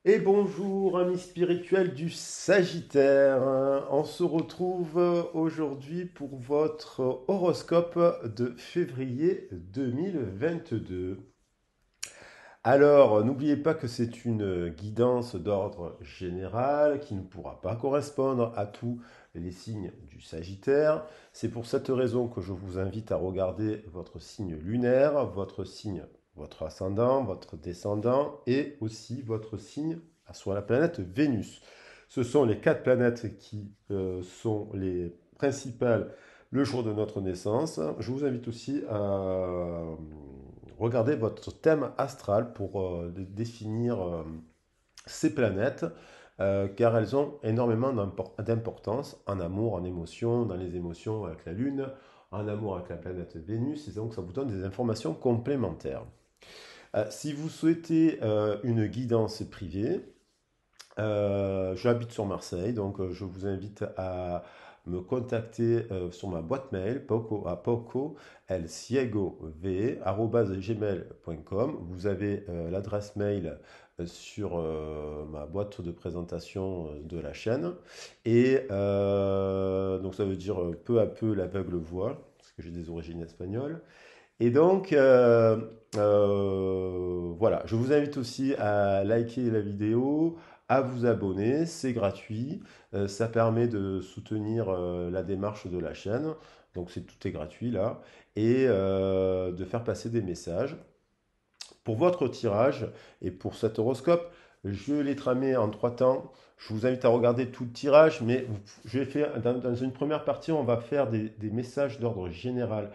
Et bonjour, amis spirituels du Sagittaire. On se retrouve aujourd'hui pour votre horoscope de février 2022. Alors, n'oubliez pas que c'est une guidance d'ordre général qui ne pourra pas correspondre à tous les signes du Sagittaire. C'est pour cette raison que je vous invite à regarder votre signe lunaire, votre signe, votre ascendant, votre descendant et aussi votre signe, soit la planète Vénus. Ce sont les quatre planètes qui sont les principales le jour de notre naissance. Je vous invite aussi à regarder votre thème astral pour définir ces planètes, car elles ont énormément d'importance en amour, en émotion, dans les émotions avec la Lune, en amour avec la planète Vénus, et donc ça vous donne des informations complémentaires. Si vous souhaitez une guidance privée, j'habite sur Marseille, donc je vous invite à me contacter sur ma boîte mail poco@gmail.com. Vous avez l'adresse mail sur ma boîte de présentation de la chaîne. Et donc ça veut dire peu à peu l'aveugle voit, parce que j'ai des origines espagnoles. Et donc, voilà, je vous invite aussi à liker la vidéo, à vous abonner, c'est gratuit. Ça permet de soutenir la démarche de la chaîne, donc tout est gratuit là, et de faire passer des messages. Pour votre tirage et pour cet horoscope, je l'ai tramé en trois temps. Je vous invite à regarder tout le tirage, mais je vais faire dans une première partie, on va faire des messages d'ordre général,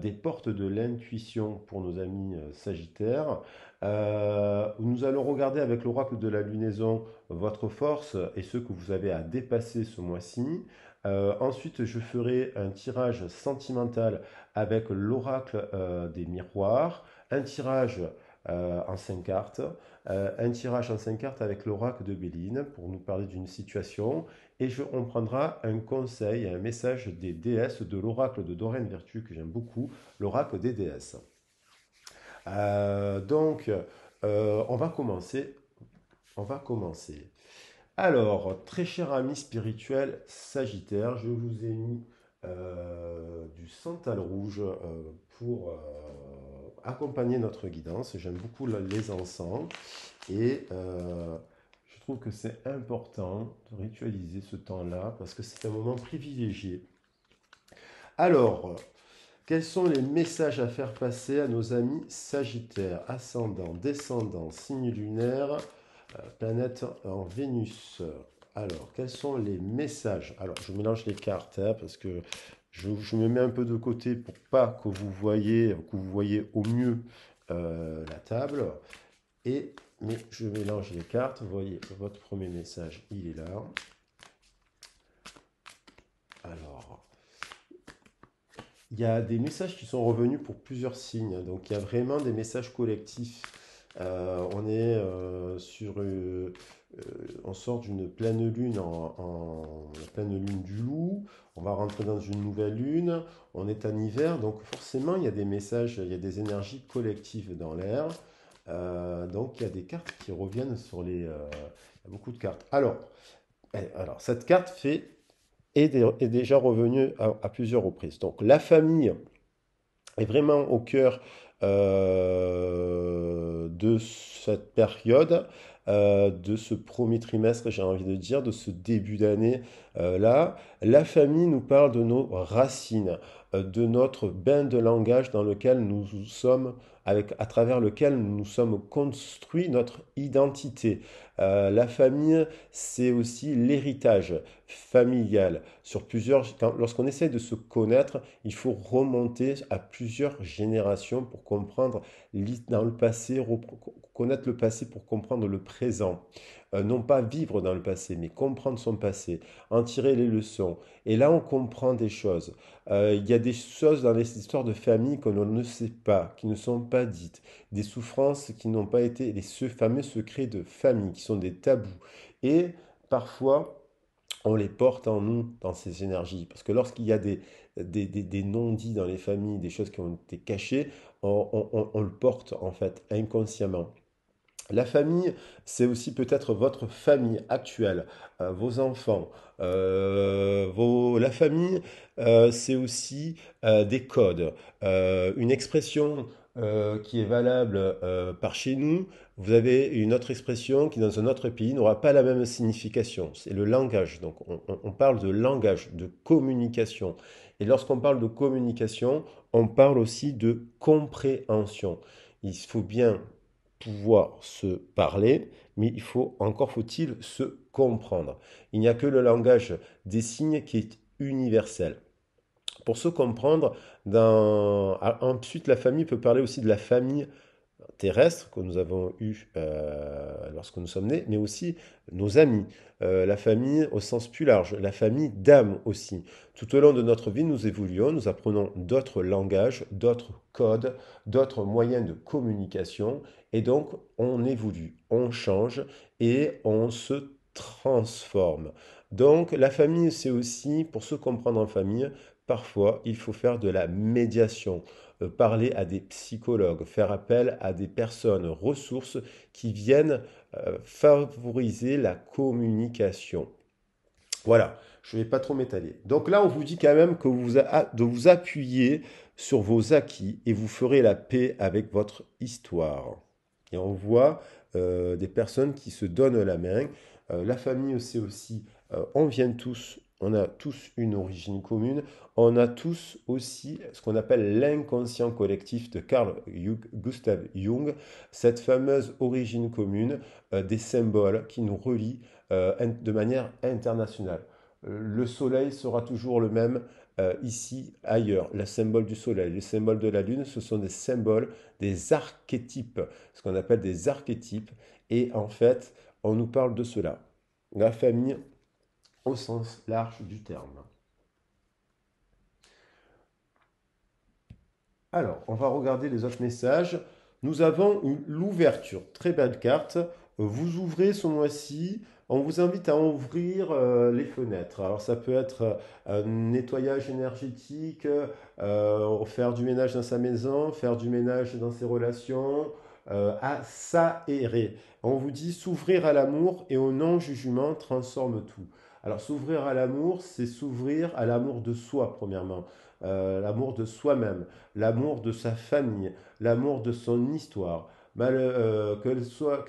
des portes de l'intuition pour nos amis Sagittaires. Nous allons regarder avec l'oracle de la lunaison votre force et ce que vous avez à dépasser ce mois-ci. Ensuite, je ferai un tirage sentimental avec l'oracle des miroirs, un tirage en 5 cartes, un tirage en 5 cartes avec l'oracle de Béline pour nous parler d'une situation, et on prendra un conseil, un message des déesses de l'oracle de Doreen Virtue que j'aime beaucoup, l'oracle des déesses. Donc, on va commencer. On va commencer. Alors, très cher ami spirituel Sagittaire, je vous ai mis du santal rouge pour accompagner notre guidance. J'aime beaucoup les encens et je trouve que c'est important de ritualiser ce temps-là parce que c'est un moment privilégié. Alors, quels sont les messages à faire passer à nos amis Sagittaires, ascendant, descendant, signe lunaire, planète en Vénus? Alors, quels sont les messages? Alors, je mélange les cartes parce que je me mets un peu de côté pour pas que vous voyez au mieux la table. Mais je mélange les cartes. Vous voyez, votre premier message, il est là. Alors, il y a des messages qui sont revenus pour plusieurs signes. Donc, il y a vraiment des messages collectifs. On est on sort d'une pleine lune la pleine lune du loup. On va rentrer dans une nouvelle lune. On est en hiver, donc forcément il y a des messages, il y a des énergies collectives dans l'air. Donc il y a des cartes qui reviennent il y a beaucoup de cartes. Alors cette carte est déjà revenue à plusieurs reprises. Donc la famille est vraiment au cœur de cette période, de ce premier trimestre, j'ai envie de dire, de ce début d'année là. La famille nous parle de nos racines, de notre bain de langage dans lequel nous sommes, à travers lequel nous nous sommes construits notre identité. La famille, c'est aussi l'héritage familial. Lorsqu'on essaie de se connaître, il faut remonter à plusieurs générations pour comprendre dans le passé, connaître le passé pour comprendre le présent. Non pas vivre dans le passé, mais comprendre son passé, en tirer les leçons. Et là, on comprend des choses. Il y a des choses dans les histoires de famille que l'on ne sait pas, qui ne sont pas dites, des souffrances qui n'ont pas été, ce fameux secrets de famille, qui sont des tabous. Et parfois, on les porte en nous, dans ces énergies. Parce que lorsqu'il y a des non-dits dans les familles, des choses qui ont été cachées, on le porte en fait inconsciemment. La famille, c'est aussi peut-être votre famille actuelle, vos enfants. La famille, c'est aussi des codes. Une expression qui est valable par chez nous, vous avez une autre expression qui, dans un autre pays, n'aura pas la même signification. C'est le langage. Donc, on parle de langage, de communication. Et lorsqu'on parle de communication, on parle aussi de compréhension. Il faut bien pouvoir se parler, mais encore faut-il se comprendre. Il n'y a que le langage des signes qui est universel. Pour se comprendre, ensuite la famille peut parler aussi de la famille terrestre que nous avons eu lorsque nous sommes nés, mais aussi nos amis, la famille au sens plus large, la famille d'âme aussi. Tout au long de notre vie, nous évoluons, nous apprenons d'autres langages, d'autres codes, d'autres moyens de communication, et donc on évolue, on change et on se transforme. Donc la famille, c'est aussi, pour se comprendre en famille, parfois il faut faire de la médiation, parler à des psychologues, faire appel à des personnes ressources qui viennent favoriser la communication. Voilà, je ne vais pas trop m'étaler. Donc là, on vous dit quand même de vous appuyer sur vos acquis et vous ferez la paix avec votre histoire. Et on voit des personnes qui se donnent la main. La famille, c'est aussi, on vient tous, on a tous une origine commune. On a tous aussi ce qu'on appelle l'inconscient collectif de Gustav Jung, cette fameuse origine commune des symboles qui nous relient de manière internationale. Le soleil sera toujours le même ici, ailleurs. Le symbole du soleil, le symbole de la lune, ce sont des symboles, des archétypes, ce qu'on appelle des archétypes. Et en fait, on nous parle de cela. La famille au sens large du terme. Alors, on va regarder les autres messages. Nous avons l'ouverture. Très belle carte. Vous ouvrez ce mois-ci. On vous invite à ouvrir les fenêtres. Alors, ça peut être un nettoyage énergétique, faire du ménage dans sa maison, faire du ménage dans ses relations, à s'aérer. On vous dit s'ouvrir à l'amour et au non-jugement transforme tout. Alors, s'ouvrir à l'amour, c'est s'ouvrir à l'amour de soi, premièrement. L'amour de soi-même, l'amour de sa famille, l'amour de son histoire, qu'elle soit,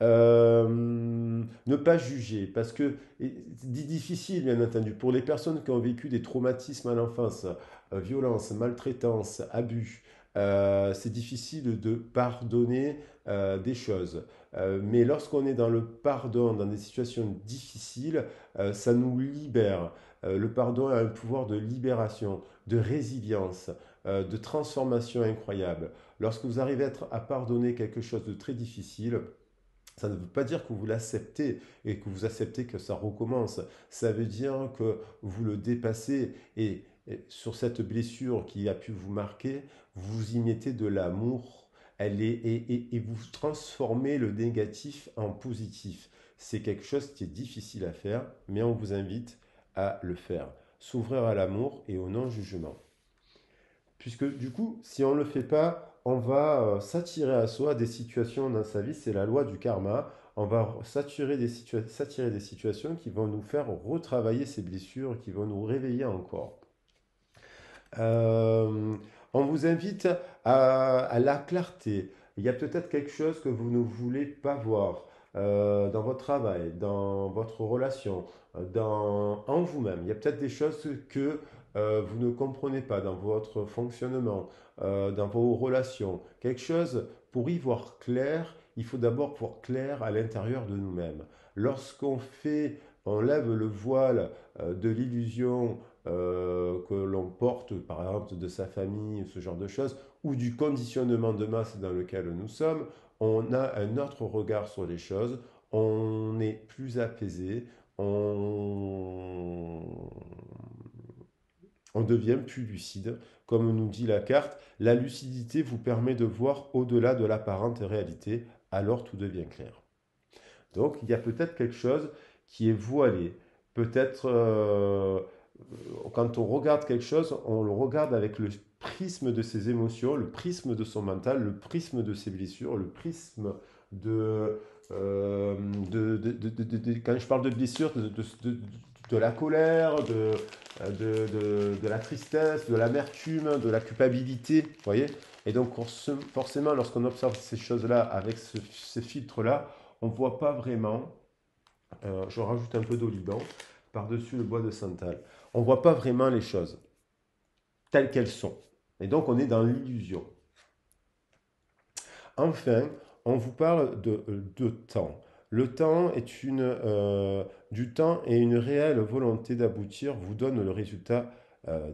ne pas juger, parce que c'est difficile, bien entendu, pour les personnes qui ont vécu des traumatismes à l'enfance, violence, maltraitance, abus, c'est difficile de pardonner des choses. Mais lorsqu'on est dans le pardon, dans des situations difficiles, ça nous libère. Le pardon a un pouvoir de libération, de résilience, de transformation incroyable. Lorsque vous arrivez à pardonner quelque chose de très difficile, ça ne veut pas dire que vous l'acceptez et que vous acceptez que ça recommence. Ça veut dire que vous le dépassez et sur cette blessure qui a pu vous marquer, vous y mettez de l'amour. Et vous transformez le négatif en positif. C'est quelque chose qui est difficile à faire, mais on vous invite à le faire. S'ouvrir à l'amour et au non-jugement. Puisque du coup, si on ne le fait pas, on va s'attirer à soi des situations dans sa vie, c'est la loi du karma. On va s'attirer des situations qui vont nous faire retravailler ces blessures, qui vont nous réveiller encore. Euh, on vous invite à la clarté. Il y a peut-être quelque chose que vous ne voulez pas voir dans votre travail, dans votre relation, en vous-même. Il y a peut-être des choses que vous ne comprenez pas dans votre fonctionnement, dans vos relations. Quelque chose, pour y voir clair, il faut d'abord voir clair à l'intérieur de nous-mêmes. Lorsqu'on fait, on lève le voile de l'illusion que l'on porte, par exemple, de sa famille, ce genre de choses, ou du conditionnement de masse dans lequel nous sommes, on a un autre regard sur les choses, on est plus apaisé, on, on devient plus lucide. Comme nous dit la carte, la lucidité vous permet de voir au-delà de l'apparente réalité, alors tout devient clair. Donc il y a peut-être quelque chose qui est voilé. Peut-être quand on regarde quelque chose, on le regarde avec prisme de ses émotions, le prisme de son mental, le prisme de ses blessures, le prisme de, quand je parle de blessures, de la colère, de la tristesse, de l'amertume, de la culpabilité, vous voyez? Et donc forcément, lorsqu'on observe ces choses-là avec ces filtres-là, on ne voit pas vraiment, je rajoute un peu d'oliban par-dessus le bois de santal, on ne voit pas vraiment les choses telles qu'elles sont. Et donc on est dans l'illusion. Enfin, on vous parle de temps. Le temps est du temps et une réelle volonté d'aboutir vous donne le résultat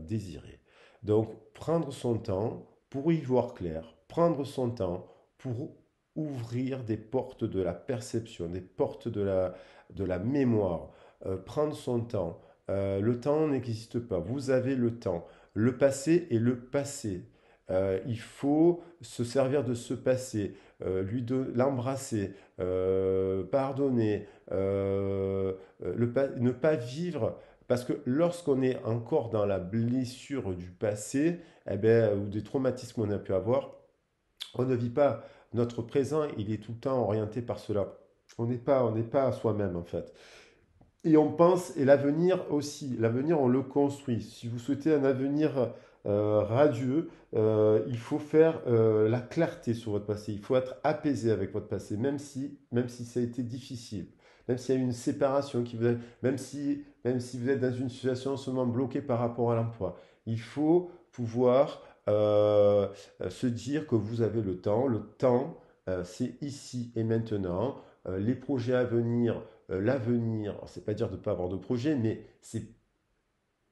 désiré. Donc, prendre son temps pour y voir clair, prendre son temps pour ouvrir des portes de la perception, des portes de la mémoire, prendre son temps. Le temps n'existe pas, vous avez le temps. Le passé est le passé. Il faut se servir de ce passé, l'embrasser, pardonner, ne pas vivre, parce que lorsqu'on est encore dans la blessure du passé, eh ben, ou des traumatismes qu'on a pu avoir, on ne vit pas. Notre présent, il est tout le temps orienté par cela. On n'est pas à soi-même en fait. Et on pense, et l'avenir aussi, l'avenir on le construit. Si vous souhaitez un avenir radieux, il faut faire la clarté sur votre passé, il faut être apaisé avec votre passé, même si ça a été difficile, même s'il y a eu une séparation, même si vous êtes dans une situation en ce moment bloquée par rapport à l'emploi. Il faut pouvoir se dire que vous avez le temps c'est ici et maintenant, les projets à venir l'avenir, c'est pas dire de ne pas avoir de projet, mais c'est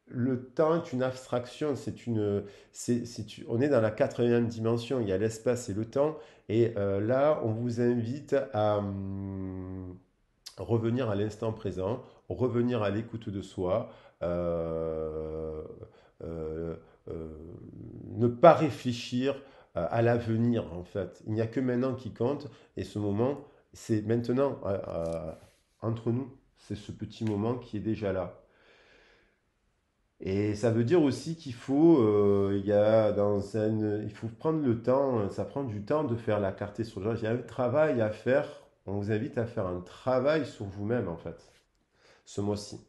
le temps est une abstraction, on est dans la quatrième dimension, il y a l'espace et le temps, et là, on vous invite à revenir à l'instant présent, revenir à l'écoute de soi, euh, euh, euh, ne pas réfléchir à l'avenir, en fait. Il n'y a que maintenant qui compte, et ce moment, c'est maintenant, entre nous, c'est ce petit moment qui est déjà là. Et ça veut dire aussi qu'il faut, il faut prendre le temps, ça prend du temps de faire la clarté sur le genre. Il y a un travail à faire. On vous invite à faire un travail sur vous-même, en fait, ce mois-ci.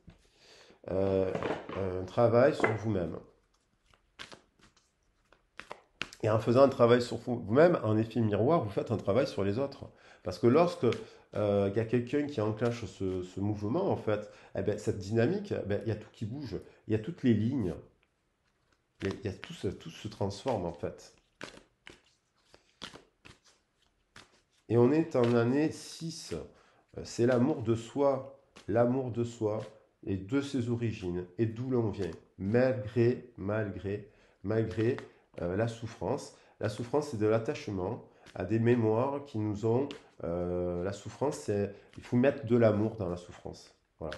Euh, un travail sur vous-même. Et en faisant un travail sur vous-même, en effet miroir, vous faites un travail sur les autres. Parce que lorsque il y a quelqu'un qui enclenche ce mouvement, en fait, eh ben, cette dynamique, eh ben, il y a tout qui bouge. Il y a toutes les lignes. Tout se transforme, en fait. Et on est en année 6. C'est l'amour de soi et de ses origines et d'où l'on vient, malgré la souffrance. La souffrance, c'est de l'attachement à des mémoires qui nous ont. La souffrance, c'est. Il faut mettre de l'amour dans la souffrance. Voilà.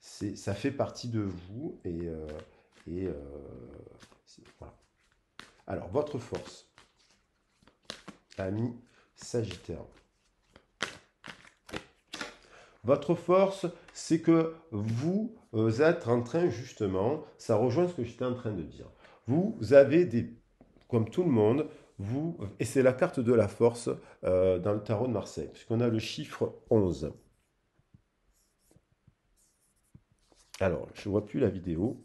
Ça fait partie de vous et voilà. Alors, votre force, ami Sagittaire. Votre force, c'est que vous êtes en train, justement, ça rejoint ce que j'étais en train de dire. Vous avez comme tout le monde, et c'est la carte de la force dans le tarot de Marseille, puisqu'on a le chiffre 11. Alors, je ne vois plus la vidéo.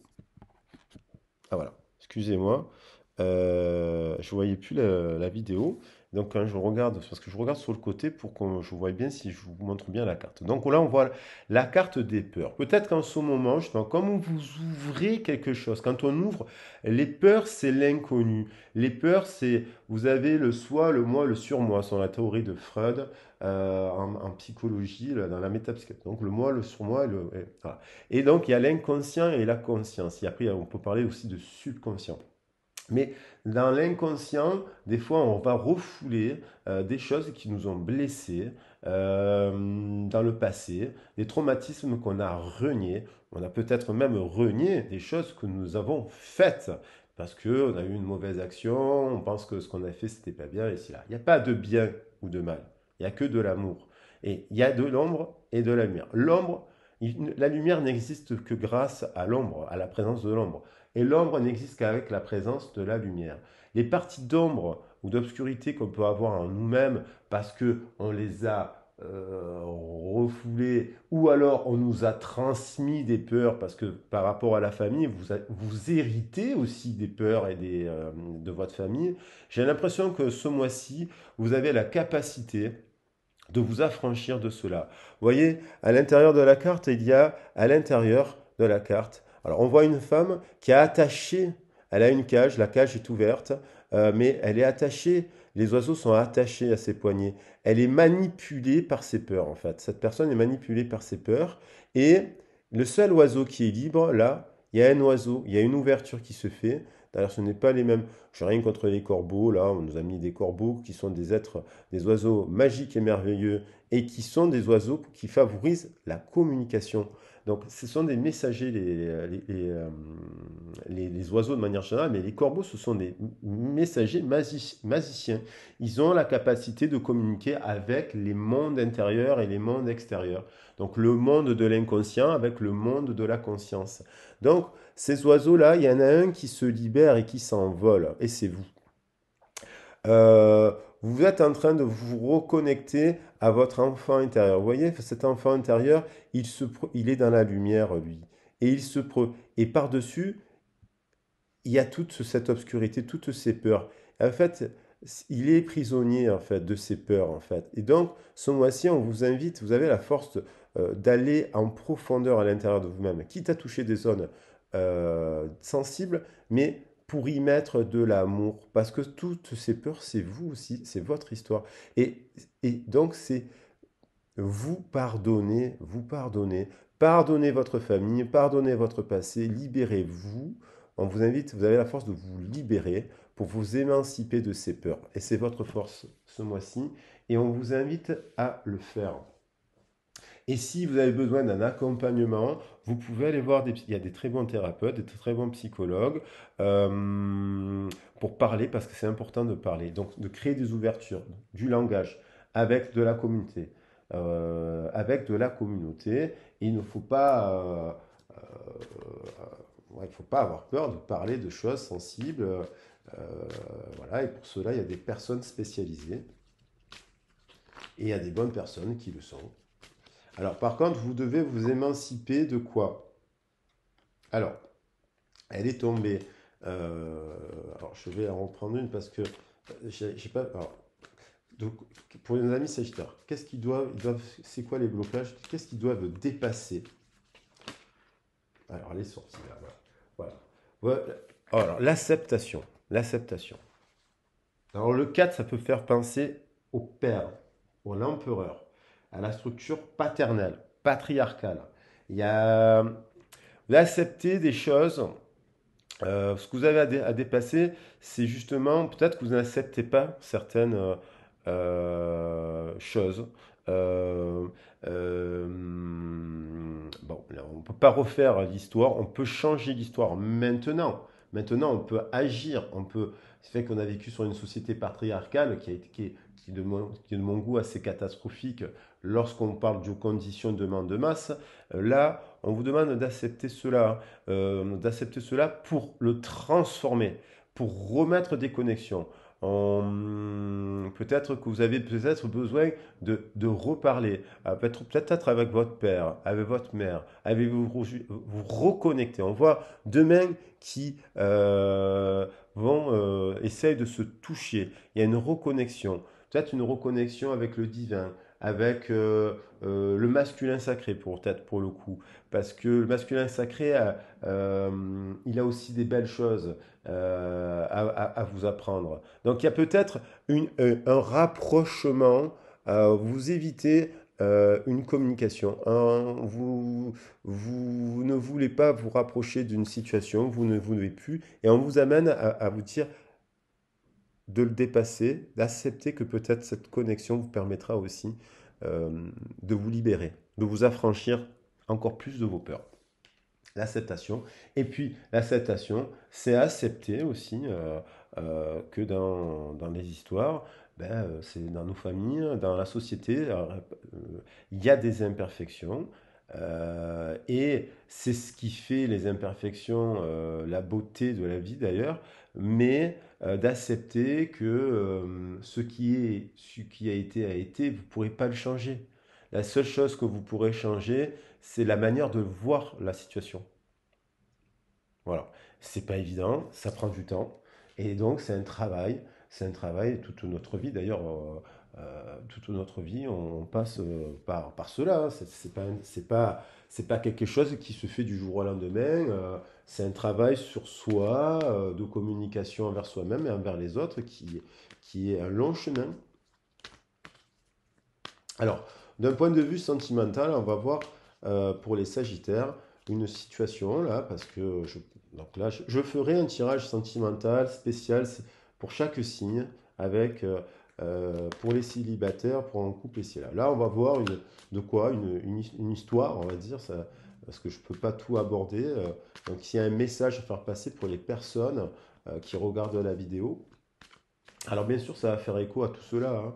Ah voilà, excusez-moi. Je ne voyais plus la vidéo. Donc quand je regarde, parce que je regarde sur le côté pour que je voie bien si je vous montre bien la carte. Donc là, on voit la carte des peurs. Peut-être qu'en ce moment, justement, comme vous ouvrez quelque chose, quand on ouvre, les peurs, c'est l'inconnu. Les peurs, c'est, vous avez le soi, le moi, le surmoi, selon la théorie de Freud, en psychologie, là, dans la métapsychologie. Donc le moi, le surmoi, voilà. Et donc il y a l'inconscient et la conscience. Et après, on peut parler aussi de subconscient. Mais dans l'inconscient, des fois, on va refouler des choses qui nous ont blessés dans le passé, des traumatismes qu'on a reniés. On a peut-être même renié des choses que nous avons faites parce qu'on a eu une mauvaise action, on pense que ce qu'on a fait, c'était pas bien, et c'est là. Il n'y a pas de bien ou de mal, il n'y a que de l'amour. Et il y a de l'ombre et de la lumière. L'ombre, La lumière n'existe que grâce à l'ombre, à la présence de l'ombre. Et l'ombre n'existe qu'avec la présence de la lumière. Les parties d'ombre ou d'obscurité qu'on peut avoir en nous-mêmes parce qu'on les a refoulées ou alors on nous a transmis des peurs parce que par rapport à la famille, vous héritez aussi des peurs de votre famille. J'ai l'impression que ce mois-ci, vous avez la capacité de vous affranchir de cela. Vous voyez, à l'intérieur de la carte, il y a à l'intérieur de la carte. Alors, on voit une femme qui a attaché, elle a une cage, la cage est ouverte, mais elle est attachée, les oiseaux sont attachés à ses poignets. Elle est manipulée par ses peurs, en fait. Cette personne est manipulée par ses peurs. Et le seul oiseau qui est libre, là, il y a un oiseau, il y a une ouverture qui se fait. D'ailleurs, ce n'est pas les mêmes. Je n'ai rien contre les corbeaux, là, on nous a mis des corbeaux qui sont des êtres, des oiseaux magiques et merveilleux et qui sont des oiseaux qui favorisent la communication. Donc, ce sont des messagers, les oiseaux de manière générale, mais les corbeaux, ce sont des messagers magiciens. Ils ont la capacité de communiquer avec les mondes intérieurs et les mondes extérieurs. Donc, le monde de l'inconscient avec le monde de la conscience. Donc, ces oiseaux-là, il y en a un qui se libère et qui s'envole, et c'est vous. Euh, vous êtes en train de vous reconnecter à votre enfant intérieur. Vous voyez, cet enfant intérieur, il est dans la lumière, lui. Et et par-dessus, il y a toute cette obscurité, toutes ces peurs. En fait, il est prisonnier en fait de ces peurs en fait. Et donc, ce mois-ci, on vous invite, vous avez la force d'aller en profondeur à l'intérieur de vous-même, quitte à toucher des zones sensibles, mais pour y mettre de l'amour, parce que toutes ces peurs, c'est vous aussi, c'est votre histoire. Et donc, c'est vous pardonnez, pardonnez votre famille, pardonnez votre passé, libérez-vous. On vous invite, vous avez la force de vous libérer pour vous émanciper de ces peurs. Et c'est votre force ce mois-ci. Et on vous invite à le faire. Et si vous avez besoin d'un accompagnement, vous pouvez aller voir il y a des très bons thérapeutes, des très bons psychologues pour parler, parce que c'est important de parler. Donc, de créer des ouvertures, du langage avec de la communauté. Avec de la communauté. Il ne faut pas, ouais, il faut pas avoir peur de parler de choses sensibles. Voilà, et pour cela, il y a des personnes spécialisées et il y a des bonnes personnes qui le sont. Alors, par contre, vous devez vous émanciper de quoi? Alors, elle est tombée. Alors, je vais en reprendre une parce que j'ai pas. Alors, donc, pour nos amis Sagittaires, qu'est-ce c'est quoi les blocages? Qu'est-ce qu'ils doivent dépasser? Alors, les sorties, là, voilà. Voilà. Alors, l'acceptation. L'acceptation. Alors, le 4, ça peut faire penser au père, au l'empereur, à la structure paternelle, patriarcale. Il y a d'accepter des choses. Ce que vous avez à dépasser, c'est justement peut-être que vous n'acceptez pas certaines choses. Euh, euh, bon, là, on ne peut pas refaire l'histoire, on peut changer l'histoire maintenant. Maintenant, on peut agir, on peut. C'est fait qu'on a vécu sur une société patriarcale qui est de mon goût assez catastrophique lorsqu'on parle de conditions de demande de masse. Là, on vous demande d'accepter cela pour le transformer, pour remettre des connexions. Peut-être que vous avez peut-être besoin de reparler, peut-être avec votre père, avec votre mère, avec vous reconnecter. On voit deux mains qui essayent de se toucher. Il y a une reconnexion, peut-être une reconnexion avec le divin, avec le masculin sacré peut-être pour le coup, parce que le masculin sacré, il a aussi des belles choses à vous apprendre. Donc il y a peut-être un rapprochement, vous évitez une communication. Vous ne voulez pas vous rapprocher d'une situation, vous ne voulez plus, et on vous amène à vous dire de le dépasser, d'accepter que peut-être cette connexion vous permettra aussi de vous libérer, de vous affranchir encore plus de vos peurs. L'acceptation. Et puis, l'acceptation, c'est accepter aussi que dans les histoires, c'est dans nos familles, dans la société, il y a des imperfections. Et c'est ce qui fait les imperfections, la beauté de la vie d'ailleurs, mais d'accepter que ce qui a été, vous ne pourrez pas le changer. La seule chose que vous pourrez changer, c'est la manière de voir la situation. Voilà. C'est pas évident, ça prend du temps. Et donc, c'est un travail toute notre vie. D'ailleurs, toute notre vie, on passe par cela, hein. C'est pas quelque chose qui se fait du jour au lendemain. C'est un travail sur soi, de communication envers soi-même et envers les autres, qui est un long chemin. Alors, d'un point de vue sentimental, on va voir pour les Sagittaires une situation là, parce que donc là, je ferai un tirage sentimental spécial pour chaque signe, avec pour les célibataires, pour un couple ici là. Là, on va voir une histoire, on va dire, ça, parce que je ne peux pas tout aborder. Donc, il y a un message à faire passer pour les personnes qui regardent la vidéo. Alors bien sûr, ça va faire écho à tout cela, hein.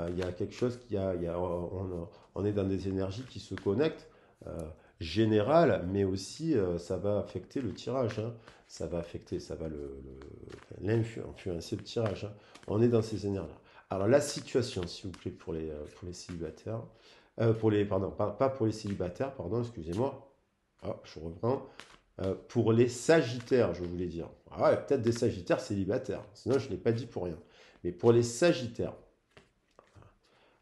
Il y a quelque chose on est dans des énergies qui se connectent, générales, mais aussi ça va affecter le tirage, hein. Ça va affecter, ça va influencer le tirage, hein. On est dans ces énergies-là. Alors la situation, s'il vous plaît, pour les célibataires, pardon, pas pour les célibataires, pardon, excusez-moi. Ah, je reprends. Pour les Sagittaires, je voulais dire. Ah ouais, peut-être des Sagittaires célibataires, sinon je ne l'ai pas dit pour rien. Mais pour les Sagittaires,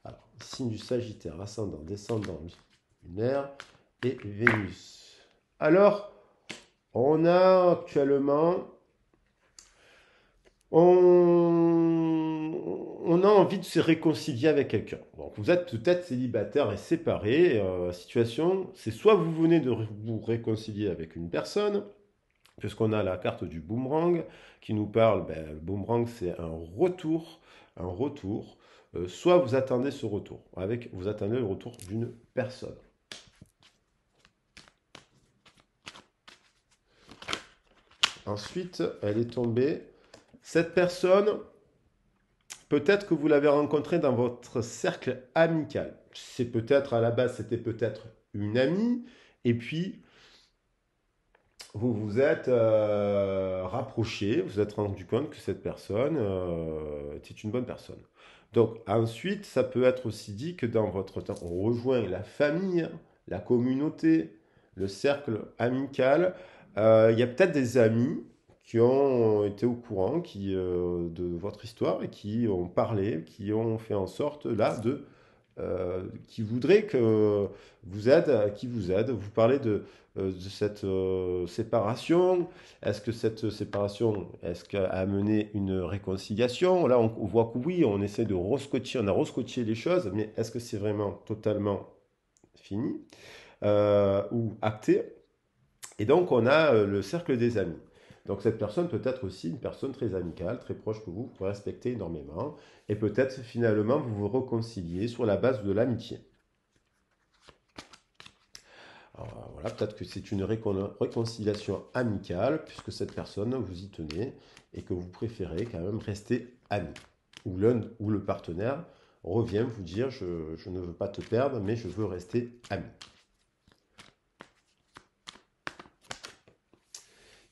alors, signe du Sagittaire, ascendant, descendant, lunaire et Vénus. Alors, on a actuellement, on a envie de se réconcilier avec quelqu'un. Donc, vous êtes peut-être célibataire et séparé. Situation, c'est soit vous venez de vous réconcilier avec une personne, puisqu'on a la carte du boomerang qui nous parle, ben, le boomerang c'est un retour, un retour. Soit vous attendez ce retour, vous attendez le retour d'une personne. Ensuite, elle est tombée. Cette personne, peut-être que vous l'avez rencontrée dans votre cercle amical. C'est peut-être à la base, c'était peut-être une amie, et puis vous vous êtes rapproché, vous vous êtes rendu compte que cette personne était une bonne personne. Donc ensuite, ça peut être aussi dit que dans votre temps, on rejoint la famille, la communauté, le cercle amical. Il y a peut-être des amis qui ont été au courant de votre histoire et qui ont parlé, qui ont fait en sorte là qui voudraient que qui vous aide. Vous parlez de cette séparation. Est-ce que cette séparation, est-ce qu'elle a amené une réconciliation? Là, on voit que oui, on essaie de rescotcher, on a rescotché les choses, mais est-ce que c'est vraiment totalement fini ou acté? Et donc, on a le cercle des amis. Donc, cette personne peut être aussi une personne très amicale, très proche que vous respectez énormément. Et peut-être finalement, vous vous réconciliez sur la base de l'amitié. Alors, voilà, peut-être que c'est une réconciliation amicale, puisque cette personne, vous y tenez, et que vous préférez quand même rester amis. Ou l'un ou le partenaire revient vous dire, je ne veux pas te perdre, mais je veux rester ami.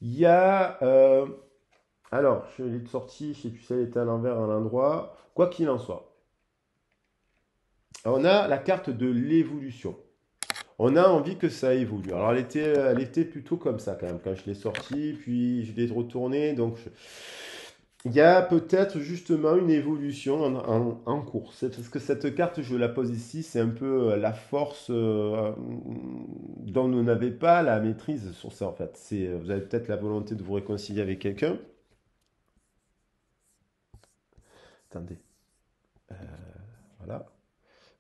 Il y a... alors, je l'ai sorti, je ne sais plus si elle était à l'envers, à l'endroit. Quoi qu'il en soit. On a la carte de l'évolution. On a envie que ça évolue. Alors, elle était plutôt comme ça quand même, quand je l'ai sortie, puis je l'ai retournée. Donc, il y a peut-être justement une évolution en cours. Parce que cette carte, je la pose ici, c'est un peu la force dont vous n'avez pas la maîtrise sur ça en fait. Vous avez peut-être la volonté de vous réconcilier avec quelqu'un. Attendez, voilà.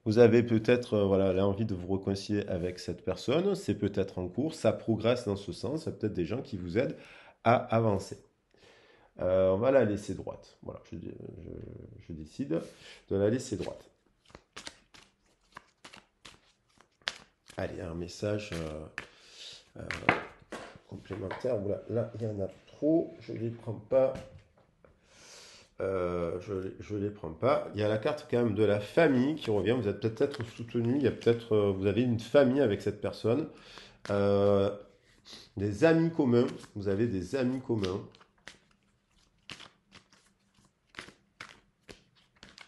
Vous avez peut-être voilà, l'envie de vous réconcilier avec cette personne. C'est peut-être en cours, ça progresse dans ce sens. Il y a peut-être des gens qui vous aident à avancer. On va la laisser droite. Voilà, je décide de la laisser droite. Allez, un message complémentaire. Voilà, là, il y en a trop. Je ne les prends pas. Je les prends pas. Il y a la carte quand même de la famille qui revient. Vous êtes peut-être soutenu. Il y a peut-être, vous avez une famille avec cette personne. Euh, des amis communs. Vous avez des amis communs.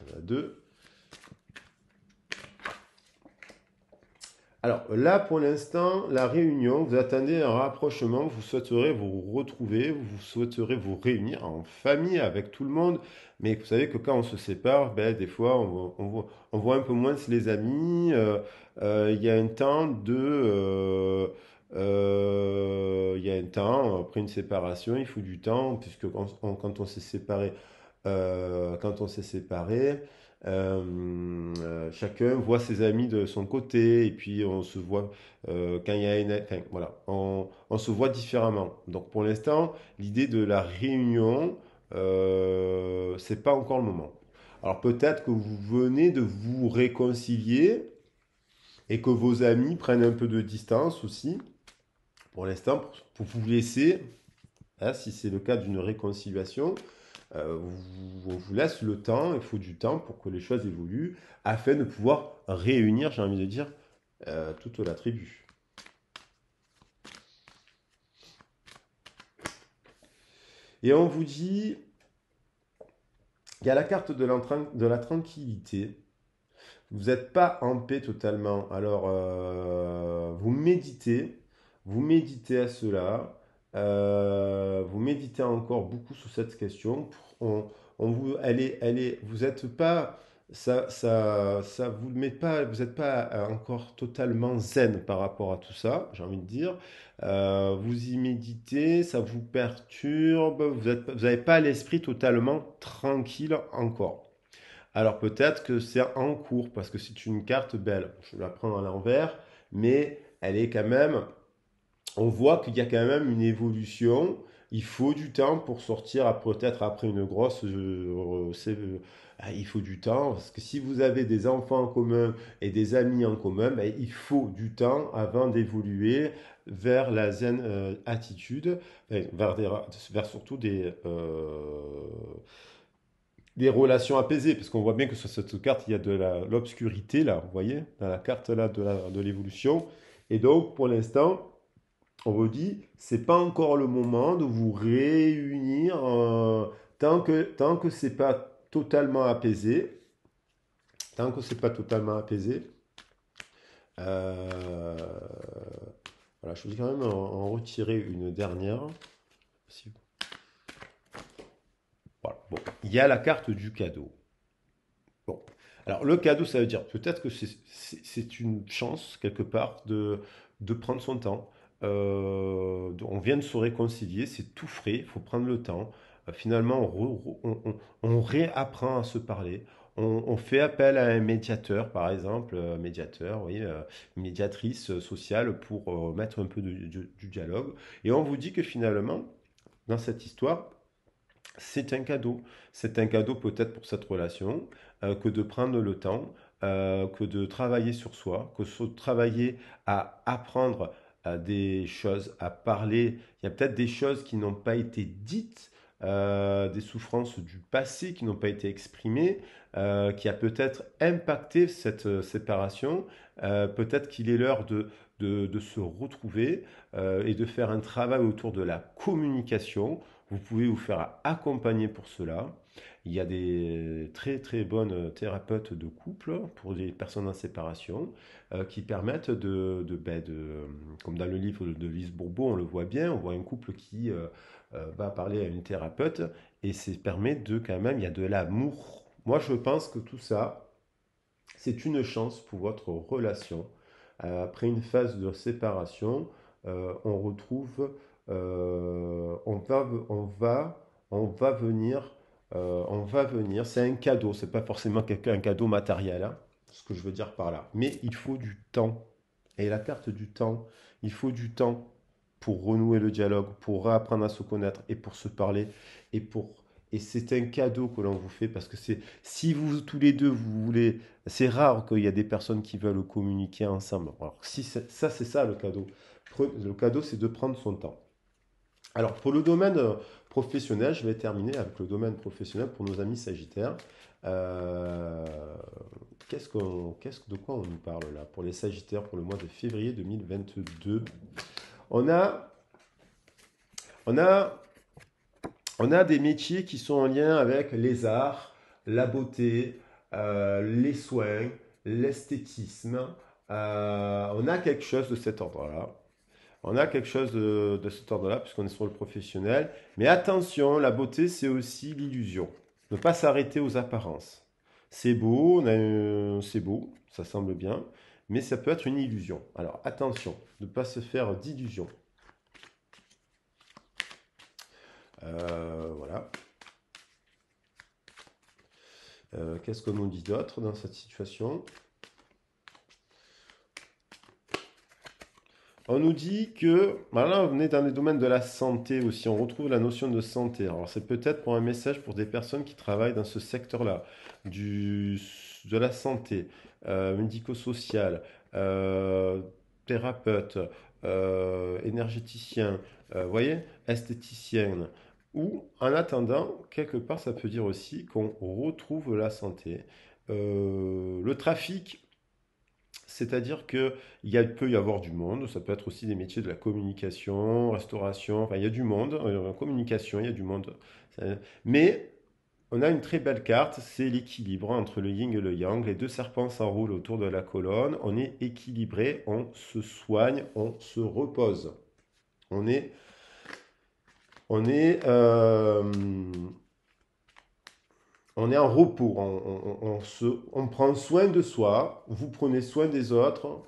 Il y en a deux. Alors là, pour l'instant, la réunion, vous attendez un rapprochement, vous souhaiterez vous retrouver, vous souhaiterez vous réunir en famille avec tout le monde. Mais vous savez que quand on se sépare, ben, des fois, on voit un peu moins les amis. Il y a un temps il y a un temps, après une séparation, il faut du temps, puisque quand on s'est séparé, quand on s'est séparé, chacun voit ses amis de son côté et puis on se voit quand il y a une... Enfin, voilà, on se voit différemment. Donc pour l'instant, l'idée de la réunion, c'est pas encore le moment. Alors peut-être que vous venez de vous réconcilier et que vos amis prennent un peu de distance aussi, pour l'instant, pour vous laisser, hein, si c'est le cas d'une réconciliation, on vous laisse le temps, il faut du temps pour que les choses évoluent, afin de pouvoir réunir, j'ai envie de dire, toute la tribu. Et on vous dit, il y a la carte de la tranquillité. Vous n'êtes pas en paix totalement. Alors, vous méditez à cela, vous méditez encore beaucoup sur cette question. Vous n'êtes pas, ça vous met pas, vous n'êtes pas encore totalement zen par rapport à tout ça, j'ai envie de dire. Vous y méditez, ça vous perturbe, vous n'avez pas l'esprit totalement tranquille encore. Alors peut-être que c'est en cours parce que c'est une carte belle. Je la prends à l'envers, mais elle est quand même. On voit qu'il y a quand même une évolution. Il faut du temps pour sortir, peut-être après une grosse. Il faut du temps parce que si vous avez des enfants en commun et des amis en commun, ben, il faut du temps avant d'évoluer vers la zen attitude, vers surtout des relations apaisées, parce qu'on voit bien que sur cette carte, il y a de l'obscurité, là, vous voyez, dans la carte là de l'évolution. Et donc, pour l'instant, on vous dit, c'est pas encore le moment de vous réunir tant que c'est pas totalement apaisé. Tant que c'est pas totalement apaisé. Euh, voilà, je vais quand même en retirer une dernière. Voilà. Bon. Il y a la carte du cadeau. Bon. Alors, le cadeau, ça veut dire peut-être que c'est une chance, quelque part, de prendre son temps. On vient de se réconcilier, c'est tout frais, il faut prendre le temps. Finalement, on réapprend à se parler. On fait appel à un médiateur, par exemple, médiateur, oui, une médiatrice sociale pour mettre un peu du dialogue. Et on vous dit que finalement, dans cette histoire, c'est un cadeau. C'est un cadeau peut-être pour cette relation, que de prendre le temps, que de travailler sur soi, que de travailler à apprendre des choses, à parler. Il y a peut-être des choses qui n'ont pas été dites, des souffrances du passé qui n'ont pas été exprimées, qui a peut-être impacté cette séparation. Peut-être qu'il est l'heure de se retrouver et de faire un travail autour de la communication. Vous pouvez vous faire accompagner pour cela. Il y a des très très bonnes thérapeutes de couple pour les personnes en séparation qui permettent comme dans le livre de Lise Bourbeau, on le voit bien, on voit un couple qui va parler à une thérapeute et ça permet de quand même, il y a de l'amour. Moi je pense que tout ça, c'est une chance pour votre relation. Après une phase de séparation, on retrouve, on va venir, c'est un cadeau, c'est pas forcément un cadeau matériel, hein, ce que je veux dire par là. Mais il faut du temps. Et la carte du temps, il faut du temps pour renouer le dialogue, pour réapprendre à se connaître et pour se parler et et c'est un cadeau que l'on vous fait parce que c'est si vous tous les deux vous voulez, c'est rare qu'il y a des personnes qui veulent communiquer ensemble. Alors si ça c'est ça le cadeau. Le cadeau c'est de prendre son temps. Alors professionnel, je vais terminer avec le domaine professionnel pour nos amis Sagittaires. Euh, de quoi on nous parle là pour les Sagittaires pour le mois de février 2022? On a, on a, on a des métiers qui sont en lien avec les arts, la beauté, les soins, l'esthétisme. On a quelque chose de cet ordre-là. On a quelque chose de cet ordre-là, puisqu'on est sur le professionnel. Mais attention, la beauté, c'est aussi l'illusion. Ne pas s'arrêter aux apparences. C'est beau, c'est beau, ça semble bien, mais ça peut être une illusion. Alors attention, ne pas se faire d'illusions. Voilà. Qu'est-ce qu'on nous dit d'autre dans cette situation? On nous dit que, là, on est dans les domaines de la santé aussi, on retrouve la notion de santé. Alors, c'est peut-être pour un message pour des personnes qui travaillent dans ce secteur-là, de la santé, médico-social, thérapeute, énergéticien, voyez, esthéticienne. Ou, en attendant, quelque part, ça peut dire aussi qu'on retrouve la santé. Le trafic. C'est-à-dire qu'il peut y avoir du monde, ça peut être aussi des métiers de la communication, restauration, enfin il y a du monde, en communication, il y a du monde. Mais on a une très belle carte, c'est l'équilibre entre le yin et le yang. Les deux serpents s'enroulent autour de la colonne, on est équilibré, on se soigne, on se repose. On est, on est, euh, on est en repos, on prend soin de soi, vous prenez soin des autres,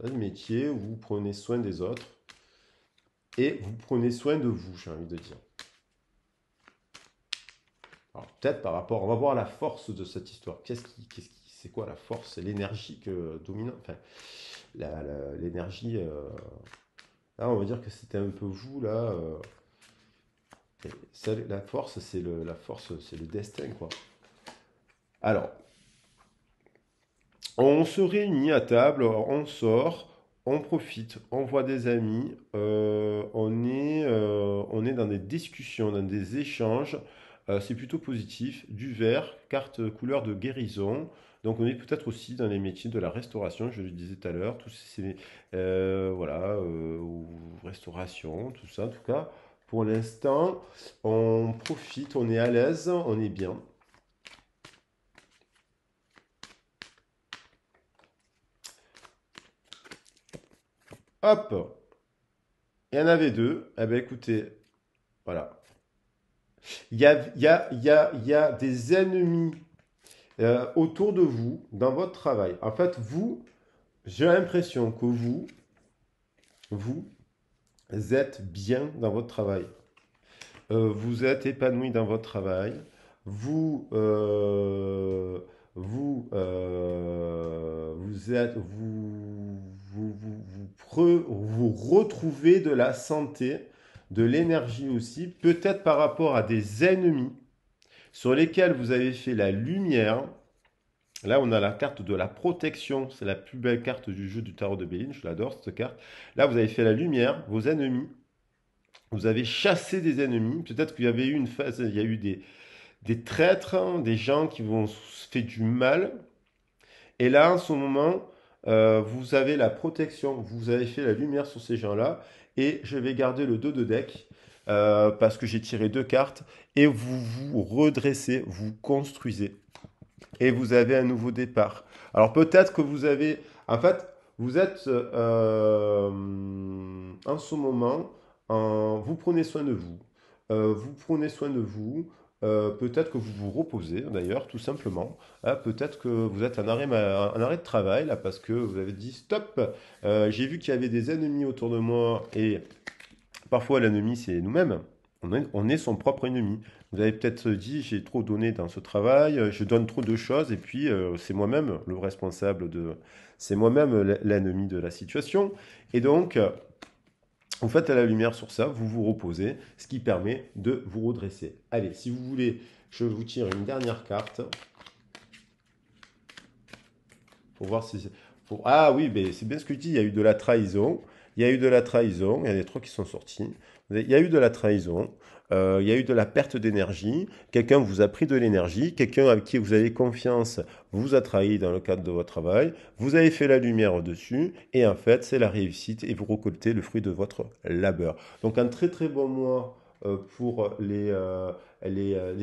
le métier où vous prenez soin des autres et vous prenez soin de vous, j'ai envie de dire. Alors peut-être par rapport, on va voir la force de cette histoire. C'est quoi la force? C'est l'énergie dominante. Enfin, l'énergie. Là, on va dire que c'était un peu vous là. La force, c'est le destin, quoi. Alors, on se réunit à table, on sort, on profite, on voit des amis, on est dans des discussions, dans des échanges. C'est plutôt positif. Du vert, carte couleur de guérison. Donc on est peut-être aussi dans les métiers de la restauration, je le disais tout à l'heure, tous ces voilà, ou restauration, tout ça. En tout cas, pour l'instant, on profite, on est à l'aise, on est bien. Hop, il y en avait deux. Eh bien, écoutez, voilà. Il y a des ennemis autour de vous dans votre travail. En fait, j'ai l'impression que vous êtes bien dans votre travail. Vous êtes épanoui dans votre travail. Vous, euh, vous êtes, vous retrouvez de la santé, de l'énergie aussi, peut-être par rapport à des ennemis sur lesquels vous avez fait la lumière. Là, on a la carte de la protection. C'est la plus belle carte du jeu du tarot de Béline. Je l'adore, cette carte. Là, vous avez fait la lumière, vos ennemis. Vous avez chassé des ennemis. Peut-être qu'il y avait eu une phase, il y a eu des traîtres, hein, des gens qui vous ont fait du mal. Et là, en ce moment, vous avez la protection. Vous avez fait la lumière sur ces gens-là. Et je vais garder le dos de deck. Parce que j'ai tiré deux cartes. Et vous vous redressez, vous construisez. Et vous avez un nouveau départ. Alors peut-être que vous avez, en fait, vous êtes en ce moment, vous prenez soin de vous. Vous prenez soin de vous. Peut-être que vous vous reposez d'ailleurs, tout simplement. Peut-être que vous êtes en arrêt de travail là parce que vous avez dit stop. J'ai vu qu'il y avait des ennemis autour de moi et parfois l'ennemi c'est nous-mêmes. On est son propre ennemi. Vous avez peut-être dit, j'ai trop donné dans ce travail, je donne trop de choses, et puis c'est moi-même le responsable c'est moi-même l'ennemi de la situation. Et donc, vous faites la lumière sur ça, vous vous reposez, ce qui permet de vous redresser. Allez, si vous voulez, je vous tire une dernière carte. Pour voir si... Ah oui, mais c'est bien ce que tu dis, il y a eu de la trahison. Il y a eu de la trahison, il y a des trucs qui sont sortis. Il y a eu de la trahison, il y a eu de la perte d'énergie. Quelqu'un vous a pris de l'énergie, quelqu'un avec qui vous avez confiance vous a trahi dans le cadre de votre travail. Vous avez fait la lumière dessus et en fait, c'est la réussite et vous récoltez le fruit de votre labeur. Donc un très très bon mois pour les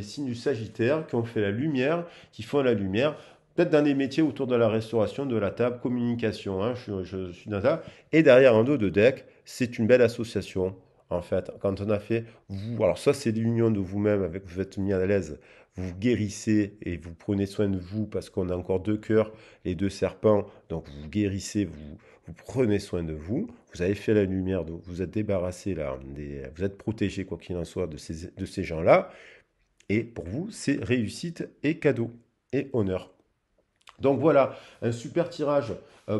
signes du Sagittaire qui ont fait la lumière, qui font la lumière. Peut-être dans des métiers autour de la restauration, de la table, communication, hein, je suis dans ça. Et derrière un dos de deck, c'est une belle association. En fait, quand on a fait, vous, alors ça c'est l'union de vous-même, avec vous êtes mis à l'aise, vous guérissez et vous prenez soin de vous parce qu'on a encore deux cœurs et deux serpents, donc vous guérissez, vous prenez soin de vous, vous avez fait la lumière, vous êtes débarrassé là, vous êtes protégé quoi qu'il en soit de ces gens-là, et pour vous c'est réussite et cadeau et honneur. Donc voilà, un super tirage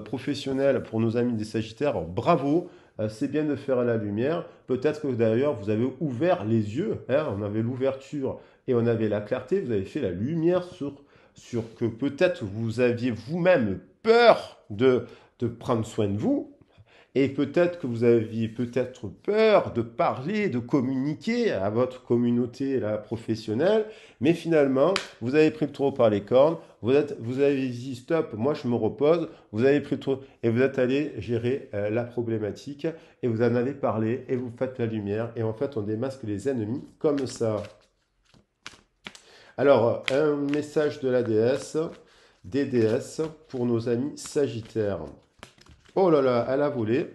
professionnel pour nos amis des Sagittaires. Bravo, c'est bien de faire la lumière. Peut-être que d'ailleurs vous avez ouvert les yeux, hein, on avait l'ouverture et on avait la clarté, vous avez fait la lumière sur que peut-être vous aviez vous-même peur de prendre soin de vous, et peut-être que vous aviez peut-être peur de parler, de communiquer à votre communauté là, professionnelle, mais finalement, vous avez pris le taureau par les cornes, vous avez dit stop, moi je me repose, vous avez pris le taureau et vous êtes allé gérer la problématique et vous en avez parlé et vous faites la lumière et en fait on démasque les ennemis comme ça. Alors, un message de la déesse, des déesses pour nos amis Sagittaires. Oh là là, elle a volé.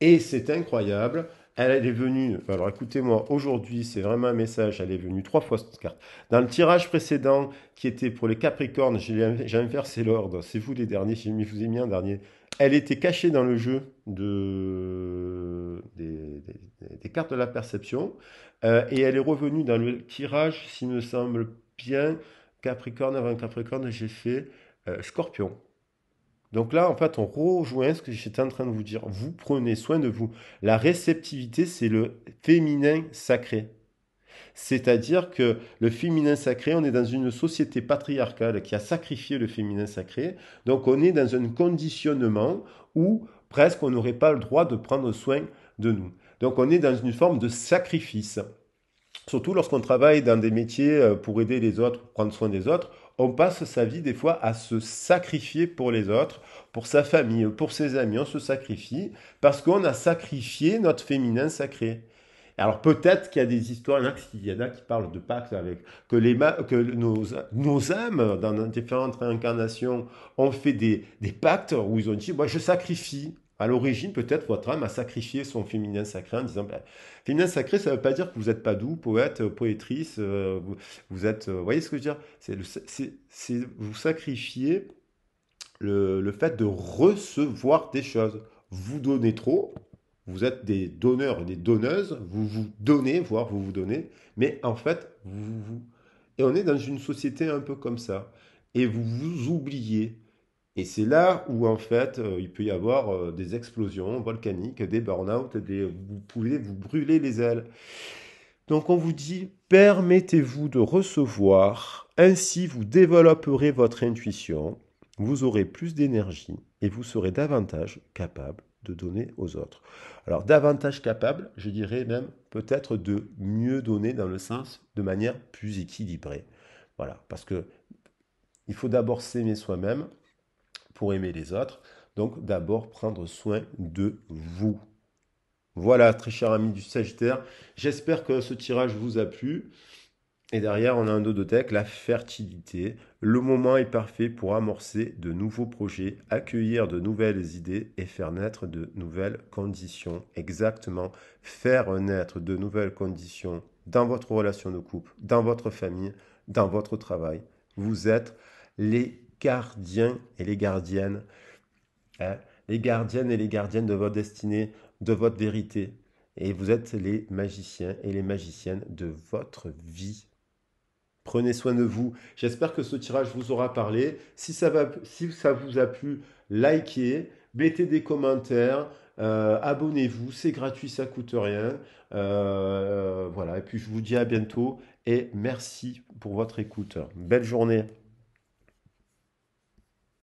Et c'est incroyable. Elle est venue, alors écoutez-moi, aujourd'hui c'est vraiment un message, elle est venue trois fois cette carte. Dans le tirage précédent qui était pour les Capricornes, j'ai inversé l'ordre, c'est vous les derniers, je vous ai mis un dernier. Elle était cachée dans le jeu des cartes de la perception et elle est revenue dans le tirage, s'il me semble bien, Capricorne, avant Capricorne, j'ai fait Scorpion. Donc là, en fait, on rejoint ce que j'étais en train de vous dire. Vous prenez soin de vous. La réceptivité, c'est le féminin sacré. C'est-à-dire que le féminin sacré, on est dans une société patriarcale qui a sacrifié le féminin sacré. Donc on est dans un conditionnement où presque on n'aurait pas le droit de prendre soin de nous. Donc on est dans une forme de sacrifice. Surtout lorsqu'on travaille dans des métiers pour aider les autres, pour prendre soin des autres, on passe sa vie des fois à se sacrifier pour les autres, pour sa famille, pour ses amis. On se sacrifie parce qu'on a sacrifié notre féminin sacré. Alors peut-être qu'il y a des histoires, il y en a qui parlent de pacte avec que nos âmes dans différentes réincarnations ont fait des pactes où ils ont dit moi je sacrifie. À l'origine, peut-être votre âme a sacrifié son féminin sacré en disant ben, féminin sacré, ça ne veut pas dire que vous n'êtes pas doux, poète, poétrice, vous êtes. Vous voyez ce que je veux dire? Vous sacrifiez le fait de recevoir des choses. Vous donnez trop, vous êtes des donneurs et des donneuses, vous vous donnez, voire vous vous donnez, mais en fait, et on est dans une société un peu comme ça. Et vous vous oubliez. Et c'est là où, en fait, il peut y avoir des explosions volcaniques, des burn-out, vous pouvez vous brûler les ailes. Donc, on vous dit, permettez-vous de recevoir, ainsi vous développerez votre intuition, vous aurez plus d'énergie et vous serez davantage capable de donner aux autres. Alors, davantage capable, je dirais même peut-être de mieux donner dans le sens de manière plus équilibrée. Voilà, parce que il faut d'abord s'aimer soi-même pour aimer les autres. Donc d'abord prendre soin de vous. Voilà, très cher ami du Sagittaire. J'espère que ce tirage vous a plu. Et derrière, on a un dos de deck, la fertilité. Le moment est parfait pour amorcer de nouveaux projets, accueillir de nouvelles idées et faire naître de nouvelles conditions. Exactement, faire naître de nouvelles conditions dans votre relation de couple, dans votre famille, dans votre travail. Vous êtes les gardiens et les gardiennes, hein, les gardiennes et les gardiennes de votre destinée, de votre vérité. Et vous êtes les magiciens et les magiciennes de votre vie. Prenez soin de vous. J'espère que ce tirage vous aura parlé. Si ça vous a plu, likez, mettez des commentaires, abonnez-vous, c'est gratuit, ça coûte rien. Voilà, et puis je vous dis à bientôt et merci pour votre écoute. Belle journée.